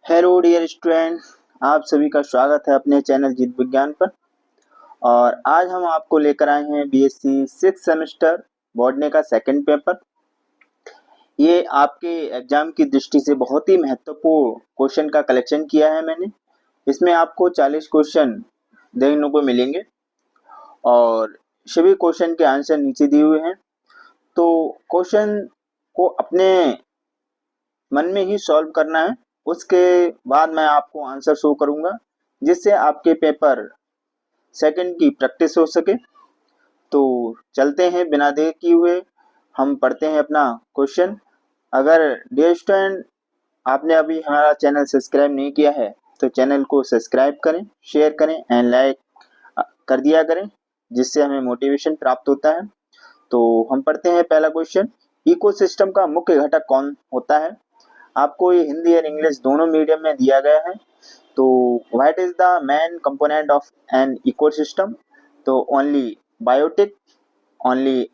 Hello dear student, आप सभी का स्वागत है अपने चैनल जीत विज्ञान पर। और आज हम आपको लेकर आए हैं बीएससी 6 सेमेस्टर बॉटनी का सेकंड पेपर। ये आपके एग्जाम की दृष्टि से बहुत ही महत्वपूर्ण क्वेश्चन का कलेक्शन किया है मैंने। इसमें आपको 40 क्वेश्चन देखने को मिलेंगे और सभी क्वेश्चन के आंसर नीचे दिए हुए हैं। तो क्वेश्चन को अपने मन में ही सॉल्व करना है, उसके बाद मैं आपको आंसर शो करूंगा जिससे आपके पेपर सेकंड की प्रैक्टिस हो सके। तो चलते हैं बिना देर किए हुए, हम पढ़ते हैं अपना क्वेश्चन। अगर डियर स्टूडेंट आपने अभी हमारा चैनल सब्सक्राइब नहीं किया है तो चैनल को सब्सक्राइब करें, शेयर करें एंड लाइक कर दिया करें, जिससे हमें मोटिवेशन प्राप्त होता है। तो हम पढ़ते हैं पहला क्वेश्चन। इकोसिस्टम का मुख्य घटक कौन होता है? आपको ये हिंदी और इंग्लिश दोनों मीडियम में दिया गया है। तो what is the main component of an ecosystem? तो only biotic, only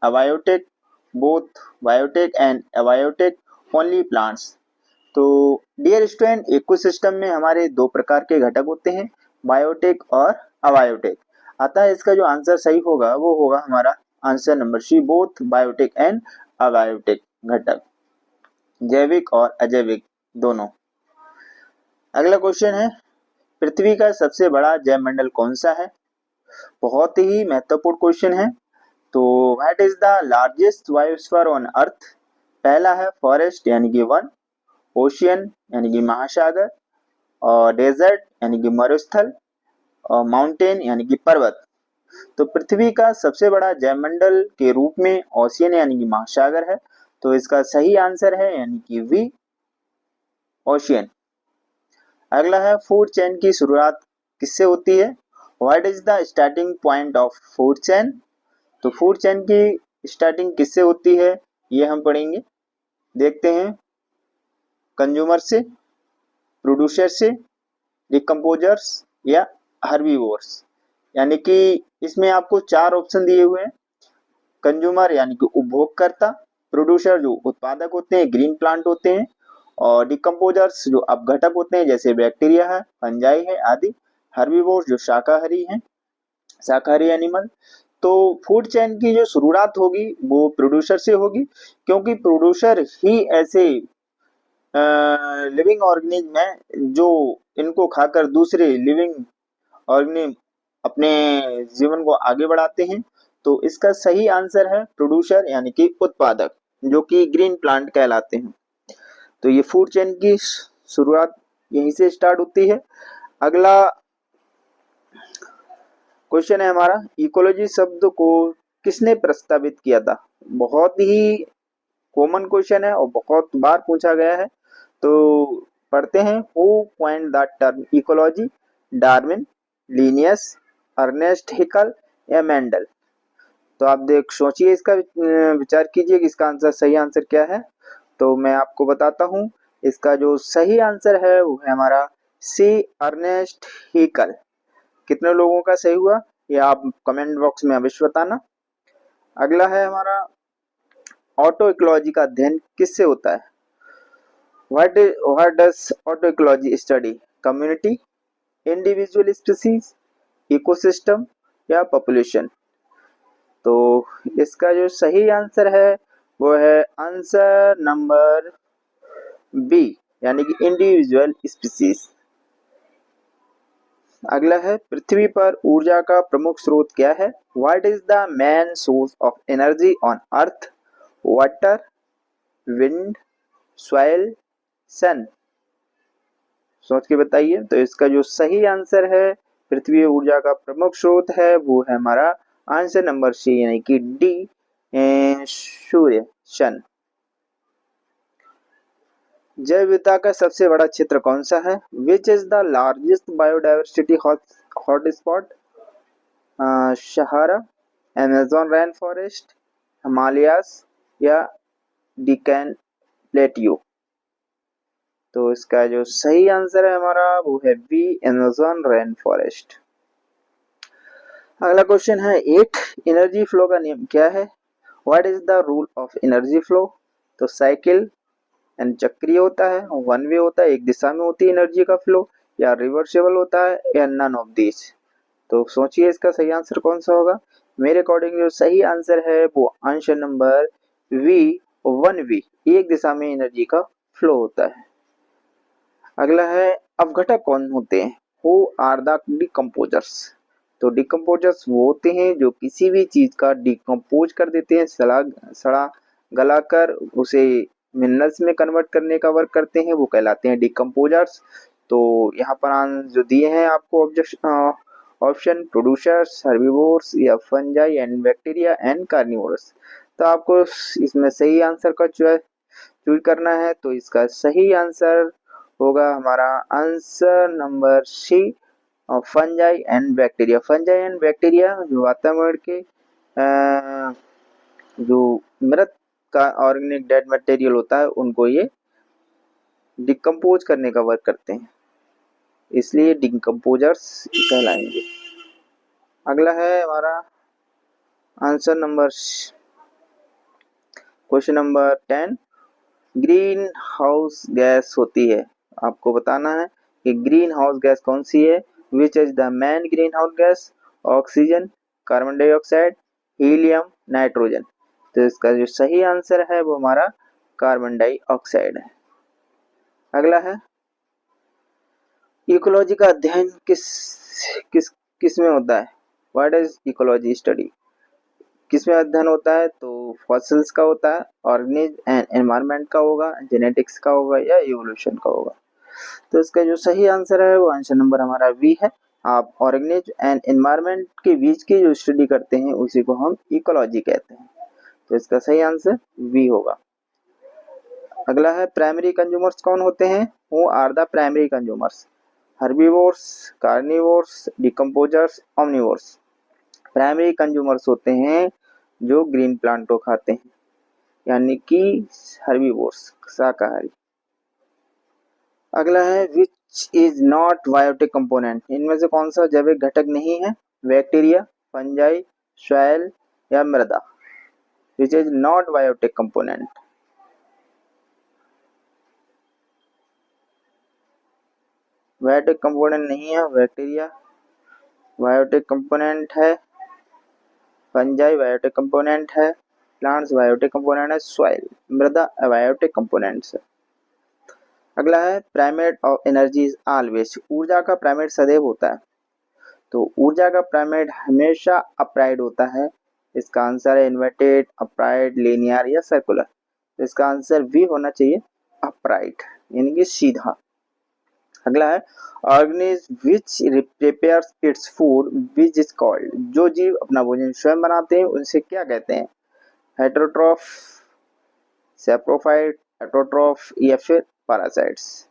abiotic, both biotic and abiotic, only plants. तो डियर स्टूडेंट, इकोसिस्टम में हमारे दो प्रकार के घटक होते हैं, बायोटिक और अबायोटिक। अतः इसका जो आंसर सही होगा वो होगा हमारा answer number C, both biotic and abiotic घटक, जैविक और अजैविक दोनों। अगला क्वेश्चन है, पृथ्वी का सबसे बड़ा जैवमंडल कौन सा है? बहुत ही महत्वपूर्ण क्वेश्चन है। तो what is the largest biosphere on earth? पहला है फॉरेस्ट यानी कि वन, ओशियन यानी कि महासागर, और डेजर्ट यानी कि मरुस्थल, और माउंटेन यानी कि पर्वत। तो पृथ्वी का सबसे बड़ा जैवमंडल के रूप में ओशियन यानी कि महासागर है। तो इसका सही आंसर है यानी कि वी, ओशियन। अगला है, फूड चेन की शुरुआत किससे होती है? What is the starting point of food chain? तो फूड चेन की स्टार्टिंग किससे होती है ये हम पढ़ेंगे। देखते हैं, कंज्यूमर से, प्रोड्यूसर से, डिकम्पोजर्स या हर्बीवोर्स। यानी कि इसमें आपको चार ऑप्शन दिए हुए हैं। कंज्यूमर यानी कि उपभोगकर्ता, प्रोड्यूसर जो उत्पादक होते हैं, ग्रीन प्लांट होते हैं, और डिकम्पोजर्स जो अपघटक होते हैं जैसे बैक्टीरिया है, फंजाई है आदि, हर्बीवोर्स जो शाकाहारी हैं, शाकाहारी एनिमल। तो फूड चेन की जो शुरुआत होगी वो प्रोड्यूसर से होगी, क्योंकि प्रोड्यूसर ही ऐसे लिविंग ऑर्गेनिज्म है जो इनको खाकर दूसरे लिविंग ऑर्गेनिज्म अपने जीवन को आगे बढ़ाते हैं। तो इसका सही आंसर है प्रोड्यूसर यानी कि उत्पादक, जो कि ग्रीन प्लांट कहलाते हैं। तो ये फूड चेन की शुरुआत यहीं से स्टार्ट होती है। अगला क्वेश्चन है हमारा, इकोलॉजी शब्द को किसने प्रस्तावित किया था? बहुत ही कॉमन क्वेश्चन है और बहुत बार पूछा गया है। तो पढ़ते हैं, who coined the term ecology? Darwin, Linnaeus, Ernest Haeckel या मेंडल? तो आप देख सोचिए, इसका विचार कीजिए कि इसका आंसर, सही आंसर क्या है। तो मैं आपको बताता हूँ, इसका जो सही आंसर है वो है हमारा सी, अर्नेस्ट हैकेल। कितने लोगों का सही हुआ ये आप कमेंट बॉक्स में अवश्य बताना। अगला है हमारा, ऑटो इकोलॉजी का अध्ययन किससे होता है? What does auto ecology study? Community, individual species, ecosystem या पॉपुलेशन? तो इसका जो सही आंसर है वो है आंसर नंबर बी, यानी कि इंडिविजुअल स्पीसीज। अगला है, पृथ्वी पर ऊर्जा का प्रमुख स्रोत क्या है? What is the main source of energy on earth? Water, wind, soil, sun? सोच के बताइए। तो इसका जो सही आंसर है, पृथ्वी ऊर्जा का प्रमुख स्रोत है, वो है हमारा आंसर नंबर सी, यानी कि डी, सूर्य, सन। जैव विविधता का सबसे बड़ा क्षेत्र कौन सा है? Which is the largest biodiversity hotspot? Sahara, Amazon rain forest, Himalayas या डिकैन प्लेट्यू? तो इसका जो सही आंसर है हमारा वो है बी, अमेजोन रेन फॉरेस्ट। अगला क्वेश्चन है, एक एनर्जी फ्लो का नियम क्या है? What is the rule of energy flow? तो साइकिल, यानी चक्रीय होता है, वन वे होता है, एक दिशा में होती है एनर्जी का फ्लो, या रिवर्सेबल होता है, या नन ऑफ दिस। तो सोचिए इसका सही आंसर कौन सा होगा। मेरे अकॉर्डिंग जो सही आंसर है वो answer number B, one way, एक दिशा में एनर्जी का फ्लो होता है। अगला है अपघटक कौन होते हैं, हु आर द डिकम्पोजर्स। तो डिकम्पोजर्स वो होते हैं जो किसी भी चीज का डिकम्पोज कर देते हैं, सड़ा सड़ा गलाकर उसे मिनरल्स में कन्वर्ट करने का वर्क करते हैं, वो कहलाते हैं डिकम्पोजर्स। तो यहाँ पर जो दिए हैं आपको ऑप्शन, प्रोड्यूसर्स, हर्बिवोर्स, या fungi and bacteria and carnivorous. तो आपको इसमें सही आंसर का चूज करना है। तो इसका सही आंसर होगा हमारा answer number C, fungi and bacteria. Fungi and bacteria जो वातावरण के जो मृत का ऑर्गेनिक डेड मटेरियल होता है उनको ये डिकम्पोज करने का वर्क करते हैं, इसलिए डिकम्पोजर्स कहलाएंगे। अगला है हमारा answer number, question number 10, green house gas होती है। आपको बताना है कि ग्रीन हाउस गैस कौन सी है। Which is the main green house gas, oxygen, carbon dioxide, helium, nitrogen. तो इसका जो सही आंसर है वो हमारा कार्बन डाइऑक्साइड है। अगला है इकोलॉजी का अध्ययन किस किस किस में होता है। व्हाट इज इकोलॉजी स्टडी, किस में अध्ययन होता है। तो फॉसिल्स का होता है, ऑर्गेनिज्म एंड एनवायरनमेंट का होगा, जेनेटिक्स का होगा, या इवोल्यूशन का होगा। तो इसका जो सही आंसर है वो आंसर नंबर हमारा वी है। आप ऑर्गेनिज्म एंड एनवायरनमेंट के बीच की जो स्टडी करते हैं उसी को हम इकोलॉजी कहते हैं। तो इसका सही आंसर वी होगा। अगला है प्राइमरी कंज्यूमर्स कौन होते हैं, who are the primary consumers. Herbivores, carnivores, decomposers, omnivores. Primary consumers होते हैं जो ग्रीन प्लांट को खाते हैं, यानी कि हर्बीवोर्स, शाकाहारी। अगला है which is not biotic component, इनमें से कौन सा जैविक घटक नहीं है। बैक्टीरिया, फंजाई, सॉइल, या मृदा। Which is not biotic component, biotic component नहीं है बैक्टीरिया, बायोटिक कंपोनेंट है फंजाई, बायोटिक कंपोनेंट है प्लांट्स, बायोटिक कंपोनेंट है सॉइल, मृदा अबायोटिक कंपोनेंट्स है। अगला है primate of energy is always, ऊर्जा का प्राइमेट सदैव होता है। तो ऊर्जा का प्राइमेट हमेशा अपराइट होता है। इसका आंसर है इन्वर्टेड, अपराइट, लीनियर, या सर्कुलर। तो इसका आंसर भी होना चाहिए अपराइट, यानी कि सीधा। अगला है organism which prepares its food which is called, जो जीव अपना भोजन स्वयं बनाते हैं उनसे क्या कहते हैं। हेटेरोट्रॉफ, सैप्रोफाइट, ऑटोट्रॉफ, या फिर पैरासाइट्स।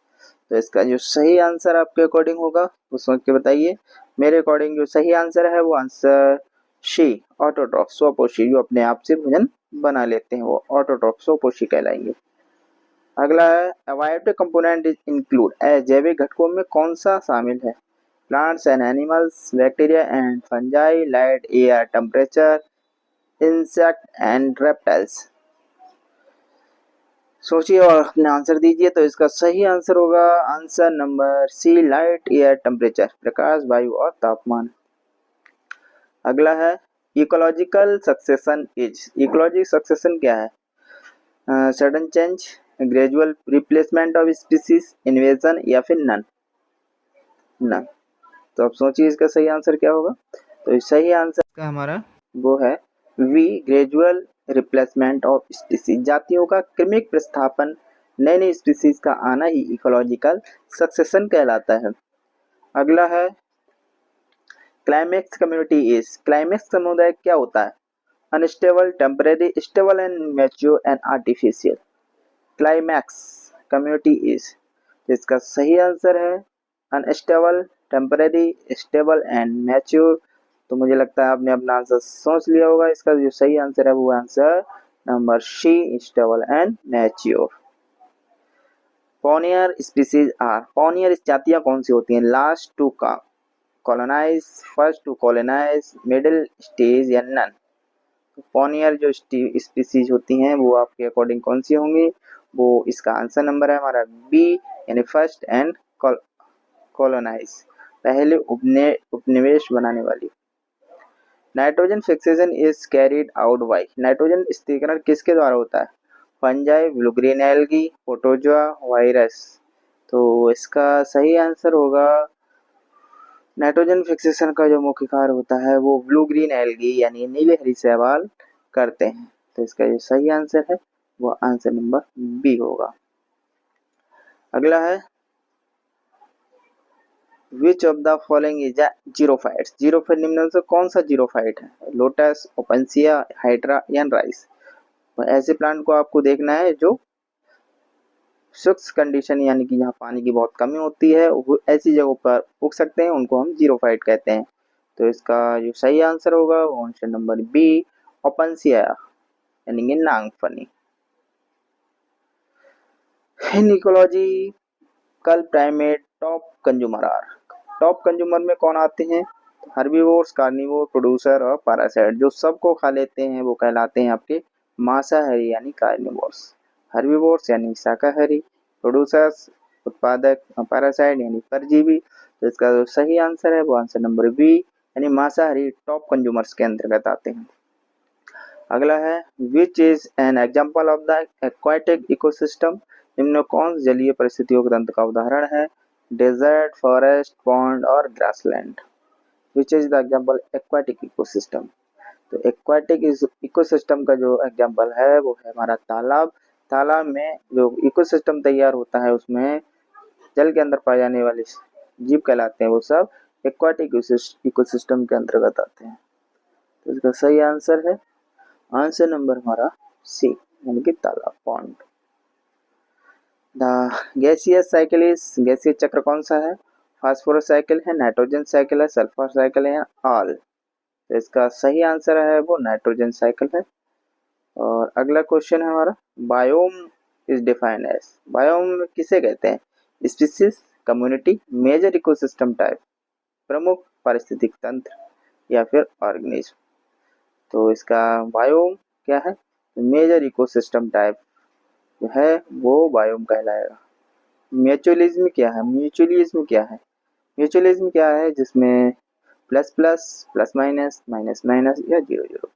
तो इसका जो सही आंसर आपके अकॉर्डिंग होगा वो सोच के बताइए। मेरे अकॉर्डिंग जो सही आंसर है वो आंसर शी, ऑटोट्रॉफ, स्वपोषी, जो अपने आप से भोजन बना लेते हैं वो ऑटोट्रॉफ, स्वपोषी कहलाएंगे। अगला है अबायोटिक कंपोनेंट इज इंक्लूड, जैविक घटकों में कौन सा शामिल है। Plants and animals, bacteria and fungi, light, air, temperature, insect and reptiles. सोचिए और अपने आंसर दीजिए। तो इसका सही आंसर होगा answer number C, light, air, temperature, प्रकाश, वायु और तापमान। अगला है ecological succession is, ecologic succession क्या है। Sudden change, gradual replacement of species, invasion, या फिर नन। नन। तो अब सोचिए इसका सही आंसर क्या होगा। तो सही आंसर का हमारा वो है B, gradual replacement of species, जातियों का क्रमिक प्रस्थापन, नए नए स्पीसीज का आना ही इकोलॉजिकल सक्सेशन कहलाता है। अगला है क्लाइमेक्स कम्युनिटी इज, क्लाइमेक्स समुदाय क्या होता है। Unstable, temporary, stable and mature and artificial. Climax community is, इसका सही आंसर है unstable, temporary, stable and mature. तो मुझे लगता है आपने अपना आंसर सोच लिया होगा। इसका जो सही आंसर है वो answer number C, stable and mature. Pioneer species are, pioneer जातियां कौन सी होती हैं। Last to colonize, first to colonize, middle stage, या नन। तो पॉनियर जो स्पीसीज होती हैं वो आपके अकॉर्डिंग कौन सी होंगी? वो इसका आंसर नंबर है हमारा बी, यानी फर्स्ट एंड कॉलोनाइज, पहले उपनिवेश बनाने वाली। Nitrogen fixation is carried out by, nitrogen स्थिरीकरण किसके द्वारा होता है? Fungi, blue green algae, protozoa, virus. तो इसका सही आंसर होगा नाइट्रोजन फिक्सेशन का जो मुख्य कार्य होता है वो ब्लू ग्रीन एल्गी यानी नीले हरी शैवाल करते हैं। तो इसका जो सही आंसर है वो आंसर नंबर बी होगा। अगला है which of the following is a xerophyte, xerophyte निम्न से कौन सा जीरोफाइट है? लोटस, ओपेंसिया, हाइड्रा या राइस। तो ऐसे प्लांट को आपको देखना है जो शुष्क कंडीशन यानी कि जहाँ पानी की बहुत कमी होती है वो ऐसी जगहों पर उग सकते हैं, उनको हम जीरोफाइट कहते हैं। तो इसका जो सही आंसर होगा वो ऑप्शन नंबर बी, ओपेंसिया यानी कि नागफनी। इन इकोलॉजी कल primate top consumer are, top consumer में कौन आते हैं? हर्बीवोर्स, कार्निवोर, प्रोड्यूसर और पैरासाइट। जो सबको खा लेते हैं वो कहलाते हैं आपके मांसाहारी यानी कार्निवोर्स। हर्बीवोर्स यानी शाकाहारी, प्रोड्यूसर्स उत्पादक, पैरासाइट यानी परजीवी। तो इसका जो सही आंसर है वो आंसर नंबर बी यानी मांसाहारी टॉप कंज्यूमर्स के अंतर्गत आते हैं। अगला है which is an example of the aquatic ecosystem, निम्न कौन जलीय परिस्थितियों के तंत्र का उदाहरण है? डेजर्ट, फॉरेस्ट, पॉन्ड और grassland. Which is the example aquatic ecosystem. तो एक्वाटिक इकोसिस्टम का जो एग्जाम्पल है वो है हमारा तालाब। तालाब में जो इकोसिस्टम तैयार होता है उसमें जल के अंदर पाए जाने वाले जीव कहलाते हैं, वो सब एक्वाटिक इकोसिस्टम के अंतर्गत आते हैं। तो इसका सही आंसर है आंसर नंबर हमारा सी यानी कि तालाब, pond. The gaseous cycle is, गैसीय चक्र कौन सा है? फास्फोरस साइकिल है, नाइट्रोजन साइकिल है, सल्फर साइकिल है, ऑल। तो इसका सही आंसर है वो नाइट्रोजन साइकिल है। और अगला क्वेश्चन है हमारा biome is defined as, biome किसे कहते हैं? Species, community, major ecosystem type, प्रमुख पारिस्थितिक तंत्र या फिर ऑर्गेनिज्म। तो इसका बायोम क्या है? मेजर इकोसिस्टम टाइप जो है वो बायोम कहलाएगा। म्यूचुअलिज्म क्या है? म्यूचुअलिज्म क्या है? म्यूचुअलिज्म क्या है जिसमें plus plus, plus minus, minus minus या जीरो जीरो।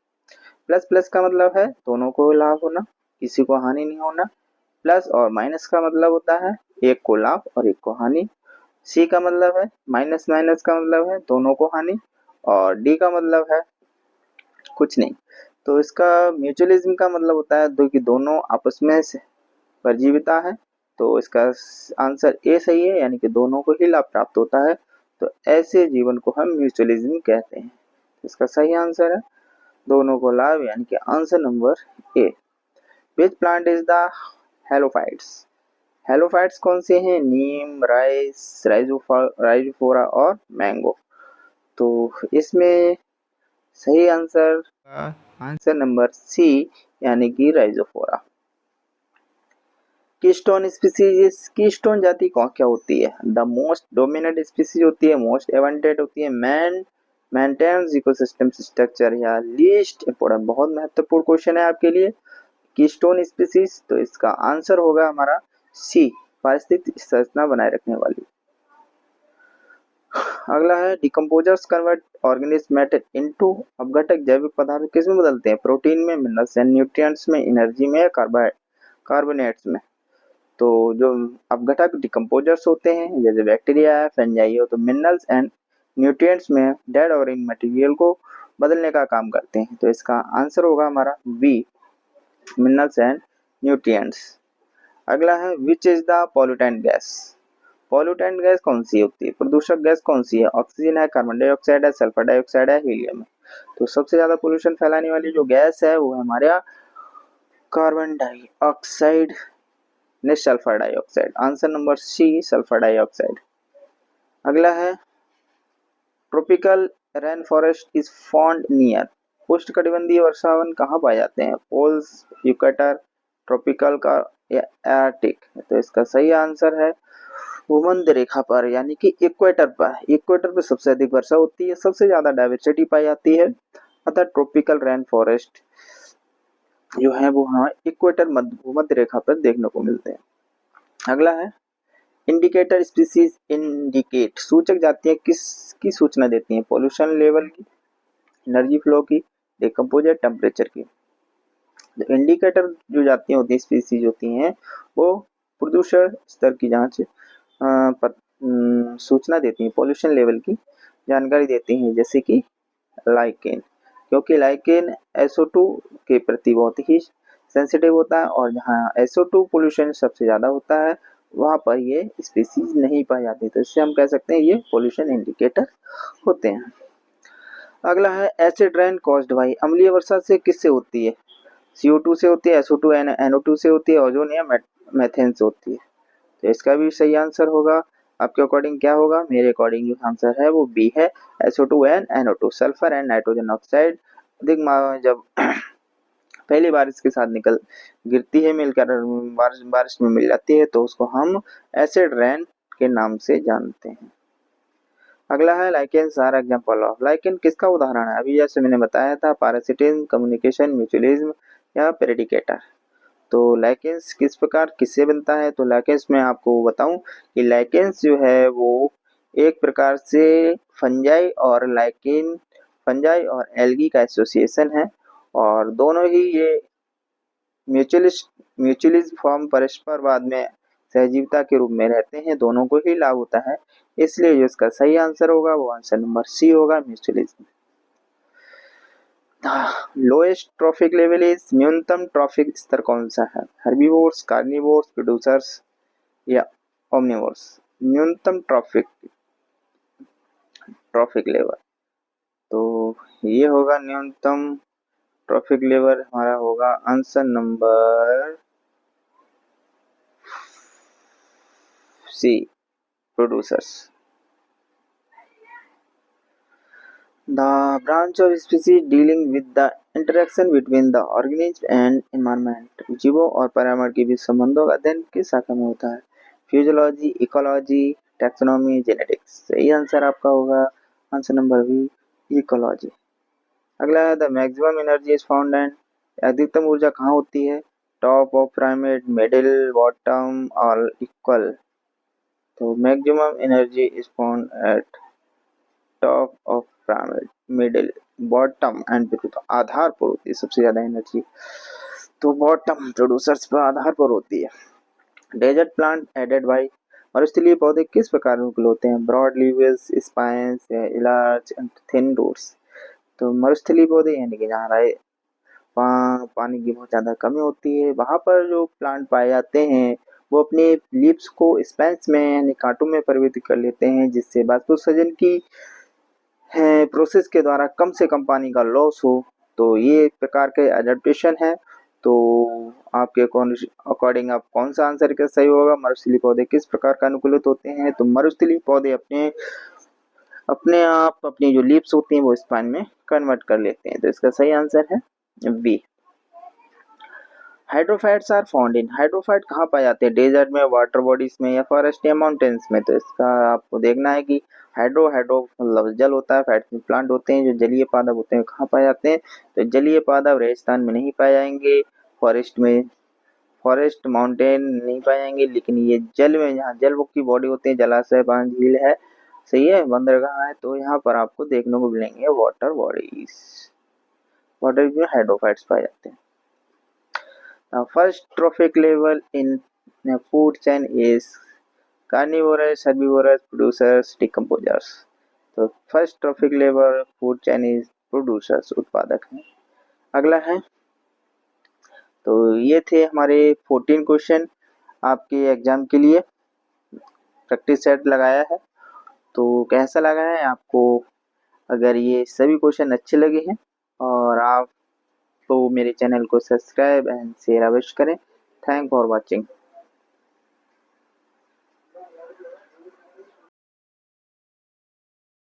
प्लस प्लस का मतलब है दोनों को लाभ होना, किसी को हानि नहीं होना। प्लस और माइनस का मतलब होता है एक को लाभ और एक को हानि। सी का मतलब है माइनस माइनस का मतलब है दोनों को हानि, और डी का मतलब है कुछ नहीं। तो इसका म्यूचुअलिज्म का मतलब होता है कि दोनों आपस में परजीविता है। तो इसका आंसर ए सही है, यानी कि दोनों को ही लाभ प्राप्त होता है। तो ऐसे जीवन को हम म्यूचुअलिज्म कहते हैं। इसका सही आंसर है दोनों को लाभ, यानी कि answer number A. Which plant is the halophytes, halophytes कौन से हैं? नीम, राइस, राइजोफोरा और मैंगो। तो इसमें सही आंसर आंसर नंबर सी यानी कि राइजोफोरा। कीस्टोन स्पीसीज, कीस्टोन जाति कौन क्या होती है? द मोस्ट डोमिनेंट स्पीसीज होती है, मोस्ट एबंडेंट होती है, मेंटेन्स इकोसिस्टम स्ट्रक्चर या लीस्ट इंपोर्टेंट। बहुत महत्वपूर्ण क्वेश्चन है आपके लिए कीस्टोन स्पीसीज। तो इसका आंसर होगा हमारा सी, पारिस्थितिक संरचना बनाए रखने वाली। अगला है decomposers convert organism matter into, अपघटक जैविक पदार्थ किस में बदलते हैं? प्रोटीन में, मिनरल्स एंड न्यूट्रिएंट्स में, एनर्जी में, कार्बोनेट्स में। तो जो अपघटक डिकम्पोजर्स होते हैं जैसे बैक्टीरिया है, फंजाई हो, तो मिनरल्स एंड न्यूट्रिएंट्स में डेड ऑर्गेनिक मटेरियल को बदलने का काम करते हैं। तो इसका आंसर होगा हमारा बी, मिनरल्स एंड न्यूट्रिएंट्स। अगला है which is the pollutant gas, pollutant gas कौन सी होती है? प्रदूषक गैस कौन सी है? ऑक्सीजन है, कार्बन डाइऑक्साइड है, सल्फर डाइऑक्साइड है, हीलियम है। तो सबसे ज्यादा पोल्यूशन फैलाने वाली जो गैस है वो है हमारे कार्बन डाइऑक्साइड ने sulphur dioxide. Answer number C, sulphur dioxide. अगला है tropical rain forest is found near, उष्णकटिबंधीय वर्षावन कहाँ पाए जाते हैं? पोल्स, इक्वेटर, ट्रॉपिकल का या आर्कटिक। तो इसका सही आंसर है भूमध्य रेखा पर यानी कि इक्वेटर पर। इक्वेटर पर सबसे अधिक वर्षा होती है, सबसे ज्यादा डाइवर्सिटी पाई जाती है। अतः ट्रॉपिकल रेन फॉरेस्ट जो है वो हाँ इक्वेटर मध्य रेखा पर देखने को मिलते हैं। अगला है इंडिकेटर स्पीसीज इंडिकेट, सूचक जातियां किसकी सूचना देती हैं? पॉल्यूशन लेवल की, एनर्जी फ्लो की, डिकम्पोजर, टेम्परेचर की। तो इंडिकेटर जो जातियां होती हैं, स्पीसीज होती हैं, वो प्रदूषण स्तर की जांच सूचना देती हैं, पॉल्यूशन लेवल की जानकारी देती हैं, जैसे कि लाइकेन, क्योंकि लाइकेन SO2 के प्रति बहुत ही सेंसिटिव होता है और जहाँ SO2 पोल्यूशन सबसे ज़्यादा होता है वहाँ पर ये स्पीसीज नहीं पाई जाती, तो इससे हम कह सकते हैं ये पोल्यूशन इंडिकेटर होते हैं। अगला है एसिड रेन कॉज्ड बाय, अम्लीय वर्षा से किससे होती है? CO2 से होती है, SO2 NO2 से होती है, ओजोन या मेथेन से होती है। तो इसका भी सही आंसर होगा आपके अकॉर्डिंग क्या होगा? मेरे अकॉर्डिंग जो आंसर है वो बी है, SO2 and NO2, sulphur and nitrogen oxide अधिक जब पहली बारिश के साथ निकल गिरती है, मिलकर बारिश में मिल जाती है, तो उसको हम एसिड रेन के नाम से जानते हैं। अगला है lichen are example of, lichen किसका उदाहरण है? अभी जैसे मैंने बताया था, पैरासिटिज्म, कम्युनिकेशन, म्यूचुअलिज्म या प्रेडिकेटर। तो लाइकेंस किस प्रकार किससे बनता है? तो लाइकेंस में आपको बताऊं कि लाइकेंस जो है वो एक प्रकार से फंजाई और एल्गी का एसोसिएशन है, और दोनों ही ये म्यूचुअलिस्ट फॉर्म परस्परवाद में सहजीविता के रूप में रहते हैं, दोनों को ही लाभ होता है, इसलिए जो इसका सही आंसर होगा वो आंसर नंबर सी होगा, mutualism. Lowest trophic level is, न्यूनतम ट्रॉफिक स्तर कौन सा है? हर्बीवोर्स, कार्निवोर्स, प्रोड्यूसर्स या ओमनिवोर्स। न्यूनतम ट्रॉफिक लेवल, तो ये होगा न्यूनतम ट्रॉफिक लेवल, हमारा होगा answer number C, producers. The branch of species dealing with the interaction between the organism and environment, जीवों और पर्यावरण के बीच संबंधों का अध्ययन किस शाखा में होता है? Physiology, ecology, taxonomy, genetics. सही आंसर आपका होगा आंसर नंबर बी, इकोलॉजी। अगला है the maximum energy is found and, अधिकतम ऊर्जा कहाँ होती है? Top of pyramid, middle, bottom और इक्वल। तो maximum energy is found at top of pyramid, middle, bottom and below. तो आधार पर होती है सबसे ज्यादा एनर्जी, तो बॉटम प्रोड्यूसर्स पर आधार पर होती है। डेजर्ट प्लांट एडेड बाई, मरुस्थलीय पौधे किस प्रकार के होते हैं? Broad leaves, spines, large and thin roots. तो मरुस्थलीय पौधे यानी कि जहाँ पानी की बहुत ज्यादा कमी होती है वहां पर जो प्लांट पाए जाते हैं वो अपने लीव्स को स्पाइन्स में यानी कांटों में परिवर्तित कर लेते हैं, जिससे वाष्पोत्सर्जन की प्रोसेस के द्वारा कम से कम पानी का लॉस हो। तो ये एक प्रकार के एडेप्टेशन है। तो आपके अकॉर्डिंग आप कौन सा आंसर का सही होगा? मरुस्थलीय पौधे किस प्रकार का अनुकूलित होते हैं? तो मरुस्थलीय पौधे अपने आप अपनी जो लीव्स होती हैं वो स्पाइन में कन्वर्ट कर लेते हैं, तो इसका सही आंसर है B. Hydrophytes are found in, hydrophyte कहाँ पाए जाते हैं? डेजर्ट में, वाटर बॉडीज में या फॉरेस्ट या माउंटेन्स में। तो इसका आपको देखना है कि हाइड्रो मतलब जल होता है, फाइट्स में प्लांट होते हैं, जो जलीय पादप होते हैं कहाँ पाए जाते हैं? तो जलीय पादप रेगिस्तान में नहीं पाए जाएंगे, फॉरेस्ट माउंटेन नहीं पाए जाएंगे, लेकिन ये जल में जहाँ जलमुक्त की बॉडी होती है, जलाशय, बांध, झील है, सही है, बंदरगाह है, तो यहाँ पर आपको देखने को मिलेंगे वाटर बॉडीज में हाइड्रोफाइट्स पाए जाते हैं। First trophic level in a food chain is carnivorous, herbivorous, producers, decomposers. तो first trophic level food chain is producers, उत्पादक है। अगला है, तो ये थे हमारे 14 क्वेश्चन आपके एग्जाम के लिए प्रैक्टिस सेट लगाया है। तो कैसा लगा है आपको? अगर ये सभी क्वेश्चन अच्छे लगे हैं और आप तो मेरे चैनल को सब्सक्राइब एंड शेयर अवश्य करें। Thank for watching.